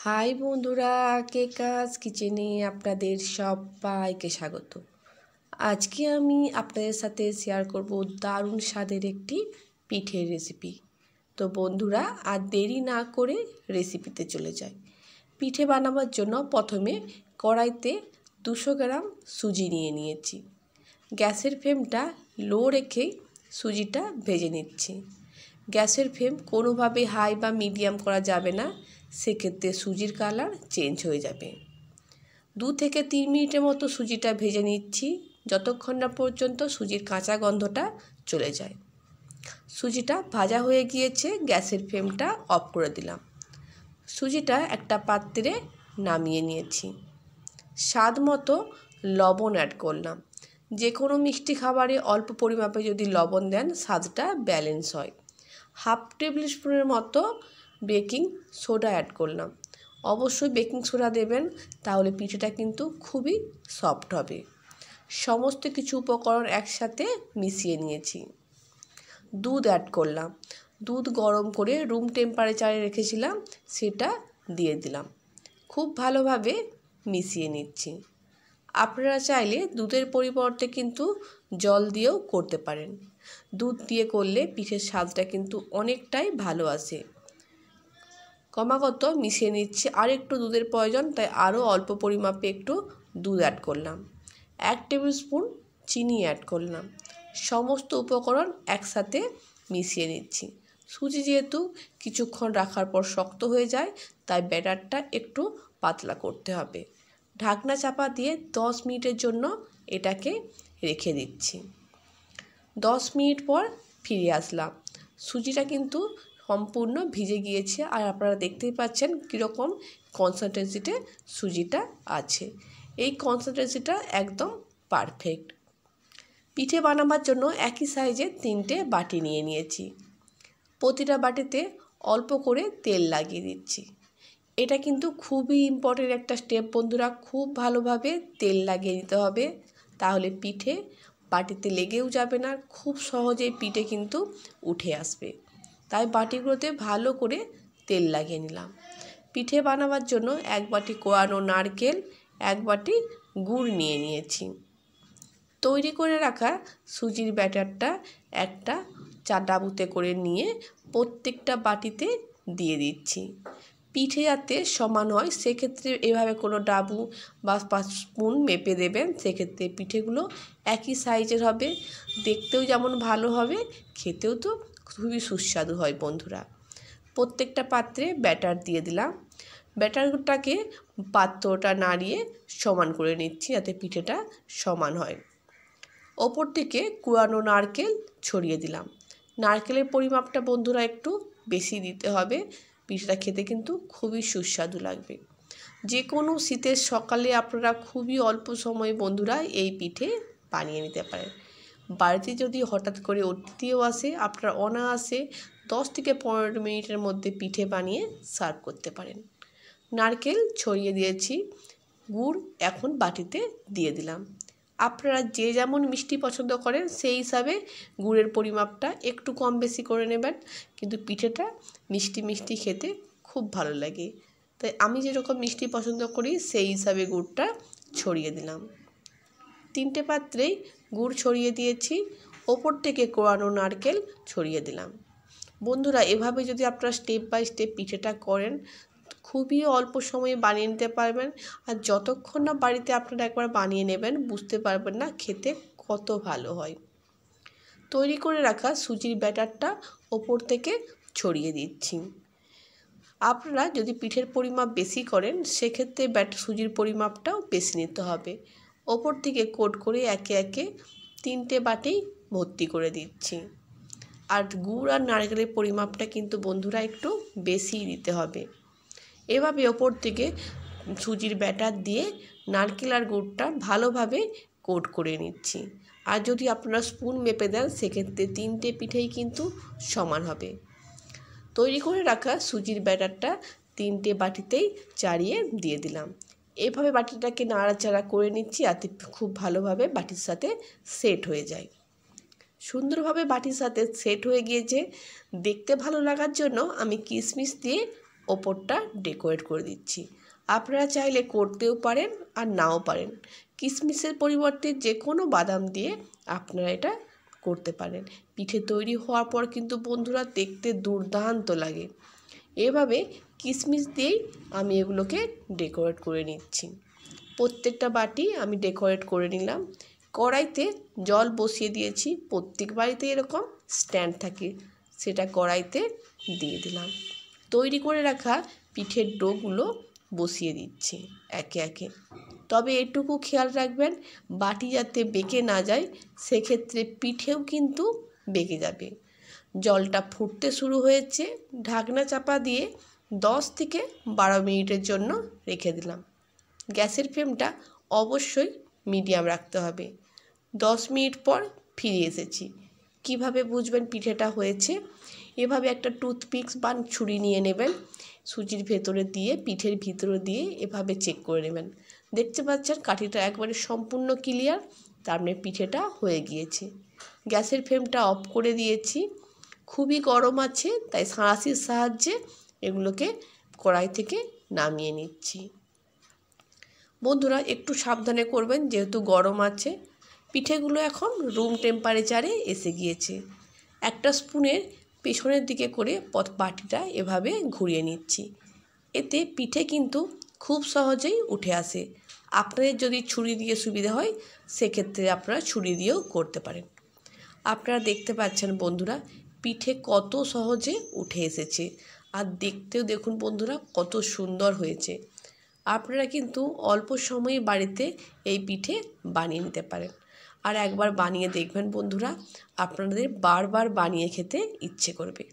High বন্ধুরা, কেকাস কিচেনে আপনাদের সবাইকে স্বাগত। আজকে আমি আপনাদের সাথে শেয়ার করব দারুণ স্বাদের একটি পিঠের রেসিপি। তো বন্ধুরা, আর দেরি না করে রেসিপিতে চলে যাই। পিঠে বানাবার জন্য প্রথমে কড়াইতে 200 গ্রাম সুজি নিয়ে নিয়েছি। গ্যাসের ফ্লেমটা লো রেখে সুজিটা ভেজে নিচ্ছি। গ্যাসের ফ্লেম কোনোভাবে হাই বা মিডিয়াম করা যাবে না, সেক্ষেত্রে সুজির কালার চেঞ্জ হয়ে যাবে। 2 থেকে 3 মিনিটের মতো সুজিটা ভেজে নিচ্ছি, যতক্ষণ না পর্যন্ত সুজির কাঁচা গন্ধটা চলে যায়। সুজিটা ভাজা হয়ে গিয়েছে, গ্যাসের ফ্লেমটা অফ করে দিলাম। সুজিটা একটা পাত্রে নামিয়ে নিয়েছি। স্বাদ মতো লবণ অ্যাড করলাম। যে কোনো মিষ্টি খাবারে অল্প পরিমাপে যদি লবণ দেন, স্বাদটা ব্যালেন্স হয়। হাফ টেবিল স্পুনের মতো বেকিং সোডা অ্যাড করলাম। অবশ্যই বেকিং সোডা দেবেন, তাহলে পিঠেটা কিন্তু খুবই সফট হবে। সমস্ত কিছু উপকরণ একসাথে মিশিয়ে নিয়েছি। দুধ অ্যাড করলাম। দুধ গরম করে রুম টেম্পারেচারে রেখেছিলাম, সেটা দিয়ে দিলাম। খুব ভালোভাবে মিশিয়ে নিচ্ছি। আপনারা চাইলে দুধের পরিবর্তে কিন্তু জল দিয়েও করতে পারেন। দুধ দিয়ে করলে পিঠের স্বাদটা কিন্তু অনেকটাই ভালো আসে। ক্রমাগত মিশিয়ে নিচ্ছি। আর একটু দুধের প্রয়োজন, তাই আরও অল্প পরিমাপে একটু দুধ অ্যাড করলাম। 1 টেবিল স্পুন চিনি অ্যাড করলাম। সমস্ত উপকরণ একসাথে মিশিয়ে নিচ্ছি। সুজি যেহেতু কিছুক্ষণ রাখার পর শক্ত হয়ে যায়, তাই ব্যাটারটা একটু পাতলা করতে হবে। ঢাকনা চাপা দিয়ে 10 মিনিটের জন্য এটাকে রেখে দিচ্ছি। 10 মিনিট পর ফিরে আসলাম। সুজিটা কিন্তু সম্পূর্ণ ভিজে গিয়েছে, আর আপনারা দেখতেই পাচ্ছেন কীরকম কনসিস্টেন্সিতে সুজিটা আছে। এই কনসিস্টেন্সিটা একদম পারফেক্ট। পিঠে বানাবার জন্য একই সাইজে 3টে বাটি নিয়ে নিয়েছি। প্রতিটা বাটিতে অল্প করে তেল লাগিয়ে দিচ্ছি। এটা কিন্তু খুবই ইম্পর্টেন্ট একটা স্টেপ বন্ধুরা, খুব ভালোভাবে তেল লাগিয়ে নিতে হবে, তাহলে পিঠে বাটিতে লেগেও যাবে না, খুব সহজেই পিঠে কিন্তু উঠে আসবে। তাই বাটিগুলোতে ভালো করে তেল লাগিয়ে নিলাম। পিঠে বানাবার জন্য 1 বাটি কোরানো নারকেল, 1 বাটি গুড় নিয়ে নিয়েছি। তৈরি করে রাখা সুজির ব্যাটারটা একটা চাটাবুতে করে নিয়ে প্রত্যেকটা বাটিতে দিয়ে দিচ্ছি। পিঠে যাতে সমান হয়, সেক্ষেত্রে এভাবে কোনো ডাবু বা 5 স্পুন মেপে দেবেন, সেক্ষেত্রে পিঠেগুলো একই সাইজের হবে, দেখতেও যেমন ভালো হবে, খেতেও তো খুবই সুস্বাদু হয় বন্ধুরা। প্রত্যেকটা পাত্রে ব্যাটার দিয়ে দিলাম। ব্যাটারটাকে পাত্রটা নাড়িয়ে সমান করে নিচ্ছি, যাতে পিঠেটা সমান হয়। ওপর থেকে কুড়ানো নারকেল ছড়িয়ে দিলাম। নারকেলের পরিমাপটা বন্ধুরা একটু বেশি দিতে হবে, পিঠেটা খেতে কিন্তু খুবই সুস্বাদু লাগবে। যে কোনো শীতের সকালে আপনারা খুবই অল্প সময়ে বন্ধুরা এই পিঠে বানিয়ে নিতে পারেন। বাড়িতে যদি হঠাৎ করে অতিথিও আসে, আপনারা অনায়াসে 10 থেকে 15 মিনিটের মধ্যে পিঠে বানিয়ে সার্ভ করতে পারেন। নারকেল ছড়িয়ে দিয়েছি, গুড় এখন বাটিতে দিয়ে দিলাম। আপনারা যে যেমন মিষ্টি পছন্দ করেন সেই হিসাবে গুড়ের পরিমাপটা একটু কম বেশি করে নেবেন, কিন্তু পিঠেটা মিষ্টি মিষ্টি খেতে খুব ভালো লাগে, তাই আমি যেরকম মিষ্টি পছন্দ করি সেই হিসাবে গুড়টা ছড়িয়ে দিলাম। 3টে পাত্রেই গুড় ছড়িয়ে দিয়েছি, ওপর থেকে কোরানো নারকেল ছড়িয়ে দিলাম। বন্ধুরা, এভাবে যদি আপনারা স্টেপ বাই স্টেপ পিঠেটা করেন, খুবই অল্প সময়ে বানিয়ে নিতে পারবেন। আর যতক্ষণ না বাড়িতে আপনারা একবার বানিয়ে নেবেন, বুঝতে পারবেন না খেতে কত ভালো হয়। তৈরি করে রাখা সুজির ব্যাটারটা ওপর থেকে ছড়িয়ে দিচ্ছি। আপনারা যদি পিঠের পরিমাপ বেশি করেন, সেক্ষেত্রে সুজির পরিমাপটাও বেশি নিতে হবে। ওপর থেকে কোট করে একে একে 3টে বাটি ভর্তি করে দিচ্ছি। আর গুড় আর নারকেলের পরিমাপটা কিন্তু বন্ধুরা একটু বেশিই দিতে হবে। এভাবে ওপর থেকে সুজির ব্যাটার দিয়ে নারকেল আর গুড়টা ভালোভাবে কোট করে নিচ্ছি। আর যদি আপনারা স্পুন মেপে দেন, সেক্ষেত্রে 3টে পিঠেই কিন্তু সমান হবে। তৈরি করে রাখা সুজির ব্যাটারটা 3টে বাটিতেই চাড়িয়ে দিয়ে দিলাম। এভাবে বাটিটাকে নাড়াচাড়া করে নিচ্ছি, যাতে খুব ভালোভাবে বাটির সাথে সেট হয়ে যায়। সুন্দরভাবে বাটির সাথে সেট হয়ে গিয়েছে। দেখতে ভালো লাগার জন্য আমি কিশমিশ দিয়ে ওপরটা ডেকোরেট করে দিচ্ছি। আপনারা চাইলে করতেও পারেন আর নাও পারেন। কিশমিশের পরিবর্তে যে কোনো বাদাম দিয়ে আপনারা এটা করতে পারেন। পিঠে তৈরি হওয়ার পর কিন্তু বন্ধুরা দেখতে দুর্দান্ত লাগে। এভাবে কিশমিশ দিয়েই আমি এগুলোকে ডেকোরেট করে নিচ্ছি। প্রত্যেকটা বাটি আমি ডেকোরেট করে নিলাম। কড়াইতে জল বসিয়ে দিয়েছি। প্রত্যেক বাড়িতে এরকম স্ট্যান্ড থাকে, সেটা কড়াইতে দিয়ে দিলাম। তৈরি করে রাখা পিঠের ডোগুলো বসিয়ে দিচ্ছি একে একে। তবে এটুকু খেয়াল রাখবেন বাটি যাতে বেঁকে না যায়, সেক্ষেত্রে পিঠেও কিন্তু বেঁকে যাবে। জলটা ফুটতে শুরু হয়েছে, ঢাকনা চাপা দিয়ে 10 থেকে 12 মিনিটের জন্য রেখে দিলাম। গ্যাসের ফ্লেমটা অবশ্যই মিডিয়াম রাখতে হবে। 10 মিনিট পর ফিরে এসেছি। কিভাবে বুঝবেন পিঠেটা হয়েছে? এভাবে একটা টুথপিক বা ছুরি নিয়ে নেবেন, সুজির ভেতরে দিয়ে পিঠের ভিতরে দিয়ে এভাবে চেক করে নেবেন। দেখতে পাচ্ছেন কাঠিটা একবারে সম্পূর্ণ ক্লিয়ার, তার মানে পিঠেটা হয়ে গিয়েছে। গ্যাসের ফ্লেমটা অফ করে দিয়েছি। খুবই গরম আছে, তাই সাঁড়াশির সাহায্যে এগুলোকে কড়াই থেকে নামিয়ে নিচ্ছি। বন্ধুরা একটু সাবধানে করবেন, যেহেতু গরম আছে। পিঠেগুলো এখন রুম টেম্পারেচারে এসে গিয়েছে। একটা স্পুনের পেছনের দিকে করে বাটিটা এভাবে ঘুরিয়ে নিচ্ছি। এতে পিঠে কিন্তু খুব সহজেই উঠে আসে। আপনাদের যদি ছুরি দিয়ে সুবিধা হয়, সেক্ষেত্রে আপনারা ছুরি দিয়েও করতে পারেন। আপনারা দেখতে পাচ্ছেন বন্ধুরা পিঠে কত সহজে উঠে এসেছে, আর দেখতেও দেখুন বন্ধুরা কত সুন্দর হয়েছে। আপনারা কিন্তু অল্প সময়ে বাড়িতে এই পিঠে বানিয়ে নিতে পারেন। আর একবার বানিয়ে দেখবেন বন্ধুরা, আপনাদের বারবার বানিয়ে খেতে ইচ্ছে করবে।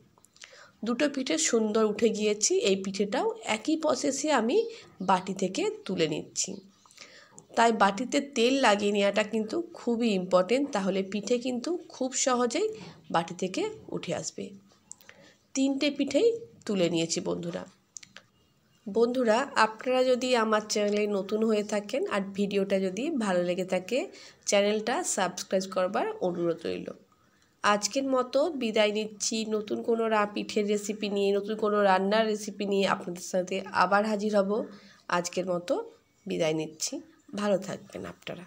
দুটো পিঠে সুন্দর উঠে গিয়েছি। এই পিঠেটাও একই প্রসেসে আমি বাটি থেকে তুলে নিচ্ছি। তাই বাটিতে তেল লাগিয়ে নেওয়াটা কিন্তু খুবই ইম্পর্টেন্ট, তাহলে পিঠে কিন্তু খুব সহজেই বাটি থেকে উঠে আসবে। 3টে পিঠেই তুলে নিয়েছি বন্ধুরা। বন্ধুরা আপনারা যদি আমার চ্যানেলে নতুন হয়ে থাকেন আর ভিডিওটা যদি ভালো লেগে থাকে, চ্যানেলটা সাবস্ক্রাইব করবার অনুরোধ রইল। আজকের মতো বিদায় নিচ্ছি। নতুন কোনো পিঠের রেসিপি নিয়ে, নতুন কোনো রান্নার রেসিপি নিয়ে আপনাদের সাথে আবার হাজির হব। আজকের মতো বিদায় নিচ্ছি। ভালো থাকবেন আপনারা।